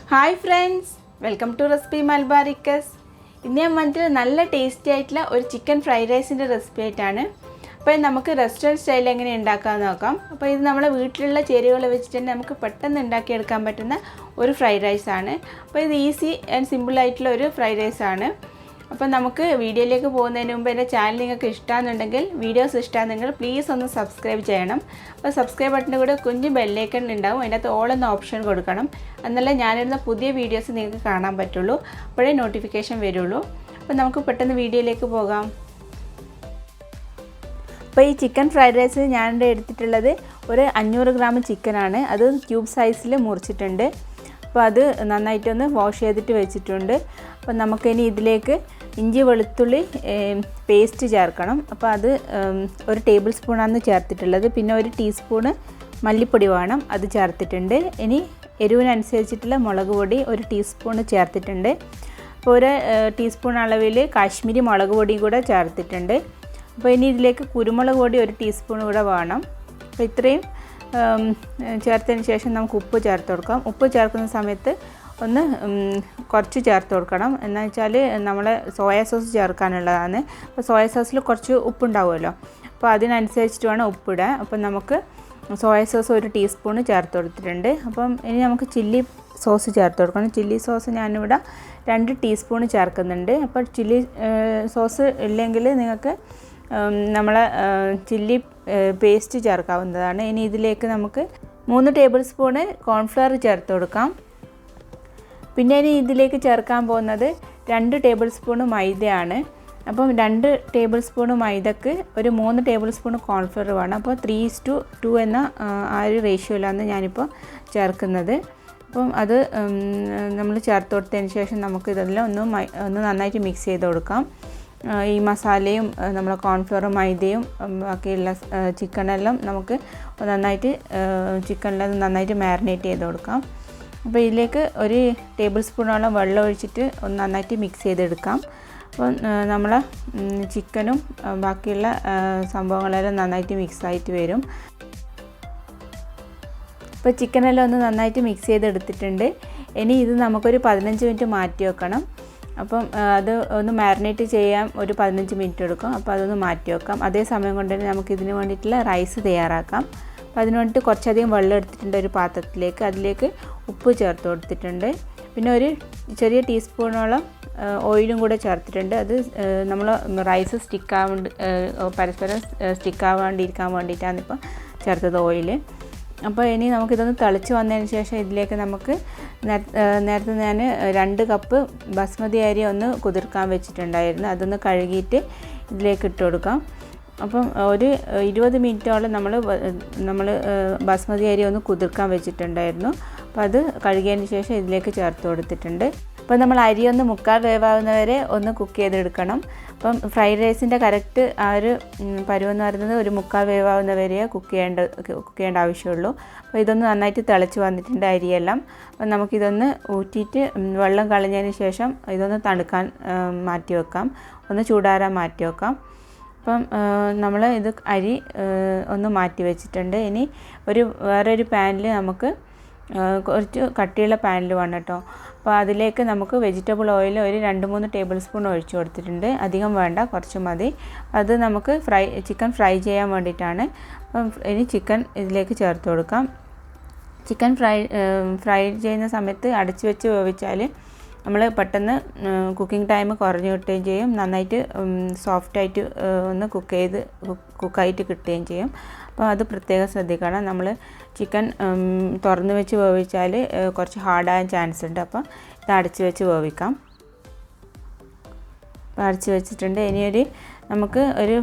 Hi friends, welcome to recipe Malabaricus. ഇന്ന് ഞാൻ വന്നിട്ട് നല്ല ടേസ്റ്റി ആയിട്ടുള്ള ഒരു ചിക്കൻ ഫ്രൈഡ് റൈസിൻ്റെ റെസിപ്പി ആയിട്ടാണ്. അപ്പോൾ നമുക്ക് റെസ്റ്റോറൻറ്റ് സ്റ്റൈലിൽ എങ്ങനെ ഉണ്ടാക്കാമെന്ന് നോക്കാം. അപ്പോൾ ഇത് നമ്മുടെ വീട്ടിലുള്ള ചേരുവകൾ വെച്ചിട്ട് തന്നെ നമുക്ക് പെട്ടെന്ന് ഉണ്ടാക്കിയെടുക്കാൻ പറ്റുന്ന ഒരു ഫ്രൈഡ് റൈസാണ്. അപ്പോൾ ഇത് ഈസി ആൻഡ് സിമ്പിൾ ആയിട്ടുള്ള ഒരു ഫ്രൈഡ് റൈസാണ്. അപ്പോൾ നമുക്ക് വീഡിയോയിലേക്ക് പോകുന്നതിന് മുമ്പ് എൻ്റെ ചാനൽ നിങ്ങൾക്ക് ഇഷ്ടമാണെന്നുണ്ടെങ്കിൽ, വീഡിയോസ് ഇഷ്ടമാണെന്നുണ്ടെങ്കിൽ പ്ലീസ് ഒന്ന് സബ്സ്ക്രൈബ് ചെയ്യണം. അപ്പോൾ സബ്സ്ക്രൈബ് ബട്ടൻ്റെ കൂടെ കുഞ്ഞ് ബെല്ലൈക്കൺ ഉണ്ടാവും, അതിനകത്ത് ഓൾ എന്ന ഓപ്ഷൻ കൊടുക്കണം. എന്നാലേ ഞാനിടുന്ന പുതിയ വീഡിയോസ് നിങ്ങൾക്ക് കാണാൻ പറ്റുള്ളൂ, അപ്പോഴേ നോട്ടിഫിക്കേഷൻ വരുള്ളൂ. അപ്പോൾ നമുക്ക് പെട്ടെന്ന് വീഡിയോയിലേക്ക് പോകാം. അപ്പോൾ ഈ ചിക്കൻ ഫ്രൈഡ് റൈസ് ഞാനിവിടെ എടുത്തിട്ടുള്ളത് ഒരു 500 ഗ്രാം ചിക്കനാണ്. അത് ക്യൂബ് സൈസിൽ മുറിച്ചിട്ടുണ്ട്. അപ്പോൾ അത് നന്നായിട്ടൊന്ന് വാഷ് ചെയ്തിട്ട് വെച്ചിട്ടുണ്ട്. അപ്പോൾ നമുക്കിനി ഇതിലേക്ക് ഇഞ്ചി വെളുത്തുള്ളി പേസ്റ്റ് ചേർക്കണം. അപ്പോൾ അത് 1 ടേബിൾ സ്പൂണാണ് ചേർത്തിട്ടുള്ളത്. പിന്നെ 1 ടീസ്പൂണ് മല്ലിപ്പൊടി വേണം, അത് ചേർത്തിട്ടുണ്ട്. ഇനി എരിവിനനുസരിച്ചിട്ടുള്ള മുളക് പൊടി 1 ടീസ്പൂണ് ചേർത്തിട്ടുണ്ട്. അപ്പോൾ 1 ടീസ്പൂൺ അളവിൽ കാശ്മീരി മുളക് പൊടിയും കൂടെ ചേർത്തിട്ടുണ്ട്. അപ്പോൾ ഇനി ഇതിലേക്ക് കുരുമുളക് പൊടി 1 ടീസ്പൂൺ കൂടെ വേണം. അപ്പോൾ ഇത്രയും ചേർത്തതിന് ശേഷം നമുക്ക് ഉപ്പ് ചേർത്ത് കൊടുക്കാം. ഉപ്പ് ചേർക്കുന്ന സമയത്ത് ഒന്ന് കുറച്ച് ചേർത്ത് കൊടുക്കണം. എന്ന് വെച്ചാൽ നമ്മൾ സോയാ സോസ് ചേർക്കാനുള്ളതാണ്. അപ്പോൾ സോയാ സോസിൽ കുറച്ച് ഉപ്പുണ്ടാവുമല്ലോ, അപ്പോൾ അതിനനുസരിച്ചിട്ട് വേണം ഉപ്പിടാൻ. അപ്പം നമുക്ക് സോയാ സോസ് 1 ടീസ്പൂൺ ചേർത്ത് കൊടുത്തിട്ടുണ്ട്. അപ്പം ഇനി നമുക്ക് ചില്ലി സോസ് ചേർത്ത് കൊടുക്കണം. ചില്ലി സോസ് ഞാനിവിടെ 2 ടീസ്പൂൺ ചേർക്കുന്നുണ്ട്. അപ്പോൾ ചില്ലി സോസ് ഇല്ലെങ്കിൽ നിങ്ങൾക്ക് നമ്മളെ ചില്ലി പേസ്റ്റ് ചേർക്കാവുന്നതാണ്. ഇനി ഇതിലേക്ക് നമുക്ക് 3 ടേബിൾ സ്പൂണ് കോൺഫ്ലവർ ചേർത്ത് കൊടുക്കാം. പിന്നെ ഇനി ഇതിലേക്ക് ചേർക്കാൻ പോകുന്നത് 2 ടേബിൾ സ്പൂണ് മൈദയാണ്. അപ്പം 2 ടേബിൾ സ്പൂണ് മൈദക്ക് 3 ടേബിൾ സ്പൂൺ കോൺഫ്ലവർ വേണം. അപ്പോൾ 3:2 എന്ന ആ ഒരു റേഷ്യോയിലാണ് ഞാനിപ്പോൾ ചേർക്കുന്നത്. അപ്പം അത് നമ്മൾ ചേർത്ത് കൊടുത്തതിന് ശേഷം നമുക്ക് ഇതെല്ലാം ഒന്ന് നന്നായിട്ട് മിക്സ് ചെയ്ത് കൊടുക്കാം. ഈ മസാലയും നമ്മളെ കോൺഫ്ലവറും മൈദയും ബാക്കിയുള്ള ചിക്കനെല്ലാം നമുക്ക് നന്നായിട്ട് നന്നായിട്ട് മാരിനേറ്റ് ചെയ്ത് കൊടുക്കാം. അപ്പോൾ ഇതിലേക്ക് 1 ടേബിൾ സ്പൂണോളം വെള്ളം ഒഴിച്ചിട്ട് ഒന്ന് നന്നായിട്ട് മിക്സ് ചെയ്തെടുക്കാം. അപ്പോൾ നമ്മളെ ചിക്കനും ബാക്കിയുള്ള സംഭവങ്ങളെല്ലാം നന്നായിട്ട് മിക്സായിട്ട് വരും. അപ്പോൾ ചിക്കനെല്ലാം ഒന്ന് നന്നായിട്ട് മിക്സ് ചെയ്തെടുത്തിട്ടുണ്ട്. ഇനി ഇത് നമുക്കൊരു 15 മിനിറ്റ് മാറ്റി വെക്കണം. അപ്പം അത് ഒന്ന് മാരിനേറ്റ് ചെയ്യാൻ ഒരു 15 മിനിറ്റ് എടുക്കും. അപ്പോൾ അതൊന്ന് മാറ്റി വെക്കാം. അതേ സമയം കൊണ്ട് തന്നെ നമുക്ക് ഇതിന് വേണ്ടിയിട്ടുള്ള റൈസ് തയ്യാറാക്കാം. അപ്പോൾ അതിന് വേണ്ടിയിട്ട് കുറച്ചധികം വെള്ളം എടുത്തിട്ടുണ്ട് ഒരു പാത്രത്തിലേക്ക്. അതിലേക്ക് ഉപ്പ് ചേർത്ത് കൊടുത്തിട്ടുണ്ട്. പിന്നെ 1 ചെറിയ ടീസ്പൂണോളം ഓയിലും കൂടെ ചേർത്തിട്ടുണ്ട്. അത് നമ്മൾ റൈസ് പരസ്പരം സ്റ്റിക്കാവാണ്ടിരിക്കാൻ വേണ്ടിയിട്ടാണ് ഇപ്പോൾ ചേർത്തത് ഓയിൽ. അപ്പോൾ ഇനി നമുക്കിതൊന്ന് തിളച്ച് വന്നതിന് ശേഷം ഇതിലേക്ക് നമുക്ക് നേരത്തെ ഞാൻ 2 കപ്പ് ബസ്മതി അരി ഒന്ന് കുതിർക്കാൻ വെച്ചിട്ടുണ്ടായിരുന്നു. അതൊന്ന് കഴുകിയിട്ട് ഇതിലേക്ക് ഇട്ട് കൊടുക്കാം. അപ്പം ഒരു 20 മിനിറ്റോളം നമ്മൾ ബസ്മതി അരി ഒന്ന് കുതിർക്കാൻ വെച്ചിട്ടുണ്ടായിരുന്നു. അപ്പോൾ അത് കഴുകിയതിന് ശേഷം ഇതിലേക്ക് ചേർത്ത് കൊടുത്തിട്ടുണ്ട്. അപ്പോൾ നമ്മൾ അരി ഒന്ന് 1/4 വേവാകുന്നവരെ ഒന്ന് കുക്ക് ചെയ്തെടുക്കണം. അപ്പം ഫ്രൈഡ് റൈസിൻ്റെ കറക്റ്റ് ആ ഒരു പരുവെന്ന് പറയുന്നത് ഒരു 1/4 വേവാകുന്നവരെ കുക്ക് ചെയ്യേണ്ട ആവശ്യമുള്ളൂ. അപ്പോൾ ഇതൊന്ന് നന്നായിട്ട് തിളച്ച് വന്നിട്ടുണ്ട് അരിയെല്ലാം. അപ്പം നമുക്കിതൊന്ന് ഊറ്റിയിട്ട് വെള്ളം കളഞ്ഞതിന് ശേഷം ഇതൊന്ന് തണുക്കാൻ മാറ്റി വെക്കാം, ഒന്ന് ചൂടാറാൻ മാറ്റി വെക്കാം. അപ്പം നമ്മൾ ഇത് അരി ഒന്ന് മാറ്റി വെച്ചിട്ടുണ്ട്. ഇനി വേറൊരു പാനിൽ നമുക്ക് കുറച്ച് കട്ടിയുള്ള പാനിൽ വേണം കേട്ടോ. അപ്പോൾ അതിലേക്ക് നമുക്ക് വെജിറ്റബിൾ ഓയിൽ ഒരു 2-3 ടേബിൾ സ്പൂൺ ഒഴിച്ച് കൊടുത്തിട്ടുണ്ട്. അധികം വേണ്ട, കുറച്ച് മതി. അത് നമുക്ക് ചിക്കൻ ഫ്രൈ ചെയ്യാൻ വേണ്ടിയിട്ടാണ്. അപ്പം ഇനി ചിക്കൻ ഇതിലേക്ക് ചേർത്ത് കൊടുക്കാം. ചിക്കൻ ഫ്രൈ ചെയ്യുന്ന സമയത്ത് അടച്ച് വെച്ച് വേവിച്ചാൽ നമ്മൾ പെട്ടെന്ന് കുക്കിംഗ് ടൈം കുറഞ്ഞ് കിട്ടുകയും ചെയ്യും, നന്നായിട്ട് സോഫ്റ്റായിട്ട് ഒന്ന് കുക്കായിട്ട് കിട്ടുകയും ചെയ്യും. അപ്പോൾ അത് പ്രത്യേകം ശ്രദ്ധിക്കണം. നമ്മൾ ചിക്കൻ തുറന്ന് വെച്ച് വേവിച്ചാൽ കുറച്ച് ഹാർഡാകാൻ ചാൻസ് ഉണ്ട്. അപ്പോൾ ഇത് അടച്ച് വെച്ച് വേവിക്കാം. അടച്ച് വെച്ചിട്ടുണ്ട്. ഇനി നമുക്ക് ഒരു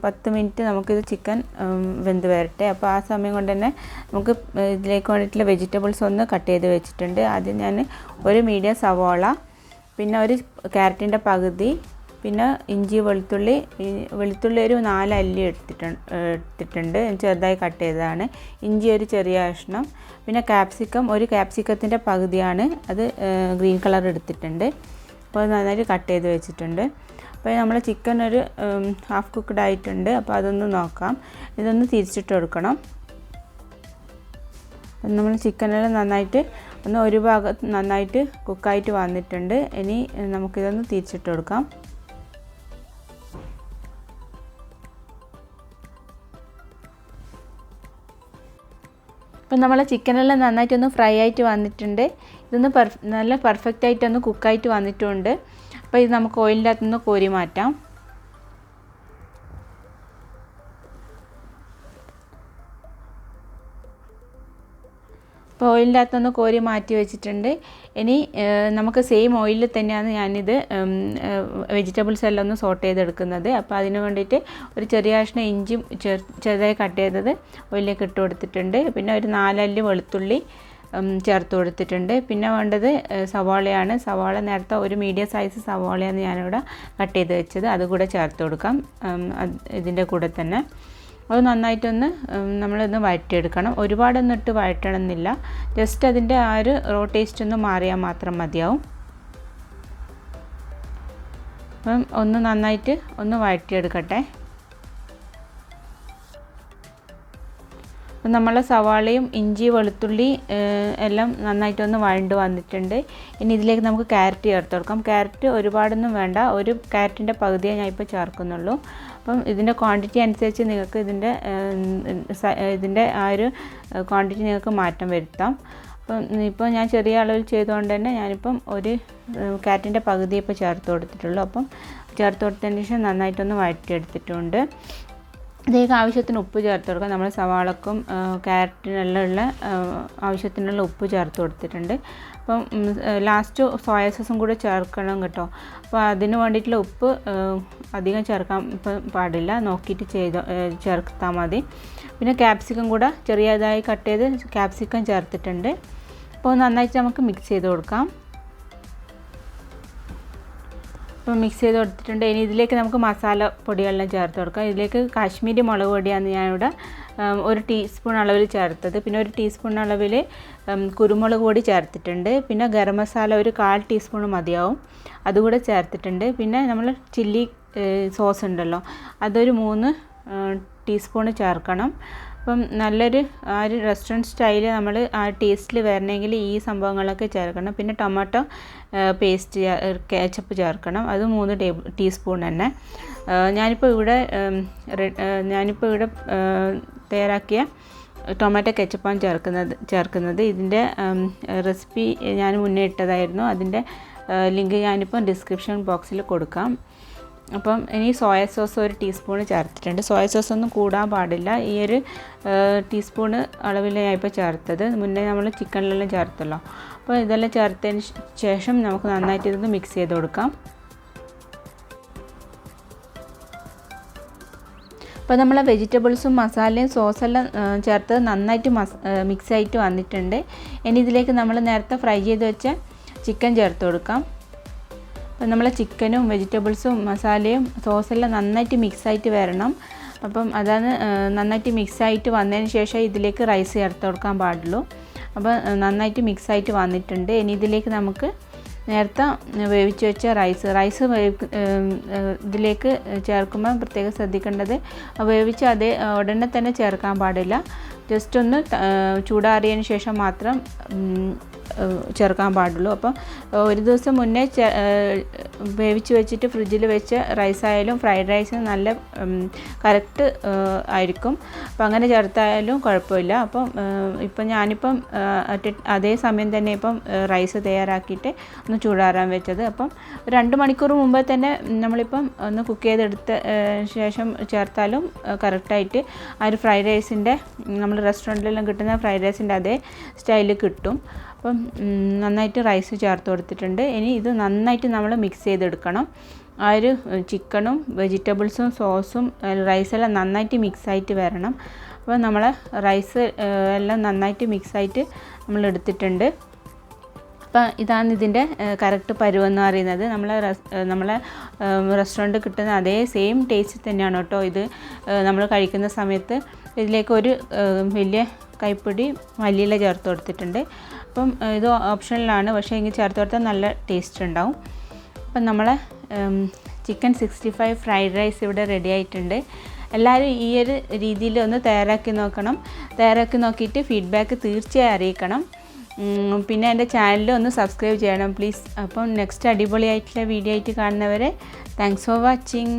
10 മിനിറ്റ് നമുക്കിത് ചിക്കൻ വെന്ത് വരട്ടെ. അപ്പോൾ ആ സമയം കൊണ്ട് തന്നെ നമുക്ക് ഇതിലേക്ക് വേണ്ടിയിട്ടുള്ള വെജിറ്റബിൾസ് ഒന്ന് കട്ട് ചെയ്ത് വെച്ചിട്ടുണ്ട്. ആദ്യം ഞാൻ 1 മീഡിയം സവോള, പിന്നെ 1 ക്യാരറ്റിൻ്റെ പകുതി, പിന്നെ ഇഞ്ചി വെളുത്തുള്ളി ഒരു 4 അല്ലി എടുത്തിട്ടുണ്ട്, ചെറുതായി കട്ട് ചെയ്തതാണ്. ഇഞ്ചി ഒരു ചെറിയ കഷ്ണം, പിന്നെ ഒരു ക്യാപ്സിക്കത്തിൻ്റെ പകുതിയാണ്, അത് ഗ്രീൻ കളർ എടുത്തിട്ടുണ്ട്. അപ്പോൾ നന്നായിട്ട് കട്ട് ചെയ്ത് വെച്ചിട്ടുണ്ട്. അപ്പോൾ നമ്മൾ ചിക്കൻ ഒരു ഹാഫ് കുക്ക്ഡ് ആയിട്ടുണ്ട്. അപ്പോൾ അതൊന്ന് നോക്കാം. ഇതൊന്ന് തിരിച്ചിട്ട് കൊടുക്കണം. നമ്മൾ ചിക്കനെല്ലാം നന്നായിട്ട് ഒരു ഭാഗത്ത് നന്നായിട്ട് കുക്കായിട്ട് വന്നിട്ടുണ്ട്. ഇനി നമുക്കിതൊന്ന് തിരിച്ചിട്ട് കൊടുക്കാം. അപ്പം നമ്മളെ ചിക്കനെല്ലാം നന്നായിട്ടൊന്ന് ഫ്രൈ ആയിട്ട് വന്നിട്ടുണ്ട്. ഇതൊന്ന് നല്ല പെർഫെക്റ്റ് ആയിട്ടൊന്ന് കുക്കായിട്ട് വന്നിട്ടുണ്ട്. അപ്പോൾ ഇത് നമുക്ക് ഓയിലിൻ്റെ അകത്തുനിന്ന് കോരി മാറ്റാം. അപ്പോൾ ഓയിലിൻ്റെ അകത്തുനിന്ന് കോരി മാറ്റി വെച്ചിട്ടുണ്ട്. ഇനി നമുക്ക് സെയിം ഓയിലിൽ തന്നെയാണ് ഞാനിത് വെജിറ്റബിൾസ് എല്ലാം ഒന്ന് സോട്ട് ചെയ്തെടുക്കുന്നത്. അപ്പോൾ അതിന് വേണ്ടിയിട്ട് ഒരു ചെറിയ കഷ്ണം ഇഞ്ചി ചെറുതായി കട്ട് ചെയ്തത് ഓയിലിലേക്ക് ഇട്ട് കൊടുത്തിട്ടുണ്ട്. പിന്നെ ഒരു 4 അല്ലി വെളുത്തുള്ളി ചേർത്ത് കൊടുത്തിട്ടുണ്ട്. പിന്നെ വേണ്ടത് സവാളയാണ്. സവാള നേരത്തെ ഒരു മീഡിയം സൈസ് സവാളയാണ് ഞാനിവിടെ കട്ട് ചെയ്ത് വെച്ചത്. അതുകൂടെ ചേർത്ത് കൊടുക്കാം ഇതിൻ്റെ കൂടെ തന്നെ. അത് നന്നായിട്ടൊന്ന് നമ്മളൊന്ന് വഴറ്റിയെടുക്കണം. ഒരുപാടൊന്നും ഇട്ട് വഴറ്റണമെന്നില്ല. ജസ്റ്റ് അതിൻ്റെ ആ ഒരു റോ ടേസ്റ്റ് ഒന്ന് മാറിയാൽ മാത്രം മതിയാവും. അപ്പം ഒന്ന് നന്നായിട്ട് ഒന്ന് വഴറ്റിയെടുക്കട്ടെ. അപ്പം നമ്മളെ സവാളയും ഇഞ്ചി വെളുത്തുള്ളി എല്ലാം നന്നായിട്ടൊന്ന് വഴണ്ട് വന്നിട്ടുണ്ട്. ഇനി ഇതിലേക്ക് നമുക്ക് ക്യാരറ്റ് ചേർത്ത് കൊടുക്കാം. ക്യാരറ്റ് ഒരുപാടൊന്നും വേണ്ട, ഒരു ക്യാരറ്റിൻ്റെ പകുതിയേ ഞാൻ ഇപ്പോൾ ചേർക്കുന്നുള്ളൂ. അപ്പം ഇതിൻ്റെ ക്വാണ്ടിറ്റി അനുസരിച്ച് നിങ്ങൾക്ക് ഇതിൻ്റെ ആ ഒരു ക്വാണ്ടിറ്റി നിങ്ങൾക്ക് മാറ്റം വരുത്താം. അപ്പം ഇപ്പോൾ ഞാൻ ചെറിയ അളവിൽ ചെയ്തുകൊണ്ട് തന്നെ ഞാനിപ്പം ഒരു ക്യാരറ്റിൻ്റെ പകുതി ഇപ്പോൾ ചേർത്ത് കൊടുത്തിട്ടുള്ളൂ. അപ്പം ചേർത്ത് കൊടുത്തതിന് ശേഷം നന്നായിട്ടൊന്ന് വഴറ്റിയെടുത്തിട്ടുണ്ട്. ഇതിലേക്ക് ആവശ്യത്തിന് ഉപ്പ് ചേർത്ത് കൊടുക്കാം. നമ്മൾ സവാളക്കും ക്യാരറ്റിനെല്ലാം ഉള്ള ആവശ്യത്തിനുള്ള ഉപ്പ് ചേർത്ത് കൊടുത്തിട്ടുണ്ട്. അപ്പം ലാസ്റ്റ് സോയ സോസും കൂടെ ചേർക്കണം കേട്ടോ. അപ്പോൾ അതിന് വേണ്ടിയിട്ടുള്ള ഉപ്പ് അധികം ചേർക്കാൻ പാടില്ല, നോക്കിയിട്ട് ചേർത്താൽ മതി. പിന്നെ ക്യാപ്സിക്കം കൂടെ ചെറിയതായി കട്ട് ചെയ്ത് ക്യാപ്സിക്കം ചേർത്തിട്ടുണ്ട്. അപ്പോൾ നന്നായിട്ട് നമുക്ക് മിക്സ് ചെയ്ത് കൊടുക്കാം. അപ്പോൾ മിക്സ് ചെയ്ത് കൊടുത്തിട്ടുണ്ട്. ഇനി ഇതിലേക്ക് നമുക്ക് മസാല പൊടികളെല്ലാം ചേർത്ത് കൊടുക്കാം. ഇതിലേക്ക് കാശ്മീരി മുളക് പൊടിയാണ് ഞാനിവിടെ 1 ടീസ്പൂൺ അളവിൽ ചേർത്തത്. പിന്നെ 1 ടീസ്പൂൺ അളവിൽ കുരുമുളക് പൊടി ചേർത്തിട്ടുണ്ട്. പിന്നെ ഗരം മസാല ഒരു 1/4 ടീസ്പൂൺ മതിയാവും, അതുകൂടെ ചേർത്തിട്ടുണ്ട്. പിന്നെ നമ്മൾ ചില്ലി സോസ് ഉണ്ടല്ലോ, അതൊരു 3 ടീസ്പൂൺ ചേർക്കണം. അപ്പം നല്ലൊരു ആ ഒരു റെസ്റ്റോറൻറ്റ് സ്റ്റൈൽ നമ്മൾ ആ ടേസ്റ്റിൽ വരണമെങ്കിൽ ഈ സംഭവങ്ങളൊക്കെ ചേർക്കണം. പിന്നെ ടൊമാറ്റോ പേസ്റ്റ് ketchup ചേർക്കണം, അത് 3 ടീസ്പൂൺ തന്നെ. ഞാനിപ്പോൾ ഇവിടെ തയ്യാറാക്കിയ ടൊമാറ്റോ കെച്ചപ്പാണ് ചേർക്കുന്നത്. ഇതിൻ്റെ റെസിപ്പി ഞാൻ മുന്നേ ഇട്ടതായിരുന്നു. അതിൻ്റെ ലിങ്ക് ഞാനിപ്പോൾ ഡിസ്ക്രിപ്ഷൻ ബോക്സിൽ കൊടുക്കാം. അപ്പം ഇനി സോയ സോസ് 1 ടീസ്പൂൺ ചേർത്തിട്ടുണ്ട്. സോയ സോസ് ഒന്നും കൂടാൻ പാടില്ല. ഈ ഒരു ടീസ്പൂണ് അളവിൽ ഞാൻ ഇപ്പോൾ ചേർത്തത്. മുന്നേ നമ്മൾ ചിക്കനിലെല്ലാം ചേർത്തല്ലോ. അപ്പോൾ ഇതെല്ലാം ചേർത്തതിന് ശേഷം നമുക്ക് നന്നായിട്ട് ഇതൊന്ന് മിക്സ് ചെയ്ത് കൊടുക്കാം. അപ്പോൾ നമ്മൾ വെജിറ്റബിൾസും മസാലയും സോസെല്ലാം ചേർത്ത് നന്നായിട്ട് മിക്സ് ആയിട്ട് വന്നിട്ടുണ്ട്. ഇനി ഇതിലേക്ക് നമ്മൾ നേരത്തെ ഫ്രൈ ചെയ്ത് വെച്ച ചിക്കൻ ചേർത്ത് കൊടുക്കാം. അപ്പം നമ്മളെ ചിക്കനും വെജിറ്റബിൾസും മസാലയും സോസെല്ലാം നന്നായിട്ട് മിക്സായിട്ട് വരണം. അപ്പം അതാണ് നന്നായിട്ട് മിക്സായിട്ട് വന്നതിന് ശേഷം ഇതിലേക്ക് റൈസ് ചേർത്ത് കൊടുക്കാൻ പാടുള്ളൂ. അപ്പോൾ നന്നായിട്ട് മിക്സായിട്ട് വന്നിട്ടുണ്ട്. ഇനി ഇതിലേക്ക് നമുക്ക് നേരത്തെ വേവിച്ച് വെച്ച റൈസ് ഇതിലേക്ക് ചേർക്കുമ്പോൾ പ്രത്യേകം ശ്രദ്ധിക്കേണ്ടത്, വേവിച്ച് ഉടനെ തന്നെ ചേർക്കാൻ പാടില്ല. ജസ്റ്റ് ഒന്ന് ചൂടാറിയതിന് ശേഷം മാത്രം ചേർക്കാൻ പാടുള്ളൂ. അപ്പം ഒരു ദിവസം മുന്നേ വേവിച്ച് വെച്ചിട്ട് ഫ്രിഡ്ജിൽ വെച്ച റൈസായാലും ഫ്രൈഡ് റൈസിന് നല്ല കറക്റ്റ് ആയിരിക്കും. അപ്പം അങ്ങനെ ചേർത്തായാലും കുഴപ്പമില്ല. അപ്പം ഞാനിപ്പം അതേ സമയം തന്നെ ഇപ്പം റൈസ് തയ്യാറാക്കിയിട്ട് ഒന്ന് ചൂടാറാൻ വെച്ചത്. അപ്പം 2 മണിക്കൂർ മുമ്പ് തന്നെ നമ്മളിപ്പം ഒന്ന് കുക്ക് ചെയ്തെടുത്ത ശേഷം ചേർത്താലും കറക്റ്റായിട്ട് ആ ഒരു ഫ്രൈഡ് റൈസിൻ്റെ നമ്മൾ റെസ്റ്റോറൻറ്റിലെല്ലാം കിട്ടുന്ന ഫ്രൈഡ് റൈസിൻ്റെ അതേ സ്റ്റൈലിൽ കിട്ടും. അപ്പം നന്നായിട്ട് റൈസ് ചേർത്ത് കൊടുത്തിട്ടുണ്ട്. ഇനി ഇത് നന്നായിട്ട് നമ്മൾ മിക്സ് ചെയ്തെടുക്കണം. ആ ഒരു ചിക്കനും വെജിറ്റബിൾസും സോസും റൈസെല്ലാം നന്നായിട്ട് മിക്സായിട്ട് വരണം. അപ്പോൾ നമ്മൾ റൈസ് എല്ലാം നന്നായിട്ട് മിക്സായിട്ട് നമ്മൾ എടുത്തിട്ടുണ്ട്. അപ്പം ഇതാണ് ഇതിൻ്റെ കറക്റ്റ് പരുവെന്ന് പറയുന്നത്. നമ്മളെ റെസ്റ്റോറൻറ്റ് കിട്ടുന്ന അതേ സെയിം ടേസ്റ്റ് തന്നെയാണ് കേട്ടോ ഇത് നമ്മൾ കഴിക്കുന്ന സമയത്ത്. ഇതിലേക്ക് ഒരു വലിയ കൈപ്പിടി മല്ലിയില ചേർത്ത് കൊടുത്തിട്ടുണ്ട്. അപ്പം ഇത് ഓപ്ഷണലാണ്, പക്ഷേ ഇങ്ങനെ ചേർത്ത് കൊടുത്താൽ നല്ല ടേസ്റ്റ് ഉണ്ടാവും. അപ്പം നമ്മളെ ചിക്കൻ 65 ഫ്രൈഡ് റൈസ് ഇവിടെ റെഡി ആയിട്ടുണ്ട്. എല്ലാവരും ഈ ഒരു രീതിയിൽ ഒന്ന് തയ്യാറാക്കി നോക്കണം. തയ്യാറാക്കി നോക്കിയിട്ട് ഫീഡ്ബാക്ക് തീർച്ചയായും അറിയിക്കണം. പിന്നെ എൻ്റെ ചാനൽ ഒന്ന് സബ്സ്ക്രൈബ് ചെയ്യണം പ്ലീസ്. അപ്പം നെക്സ്റ്റ് അടിപൊളിയായിട്ടുള്ള വീഡിയോ ആയിട്ട് കാണുന്നവരെ താങ്ക്സ് ഫോർ വാച്ചിങ്.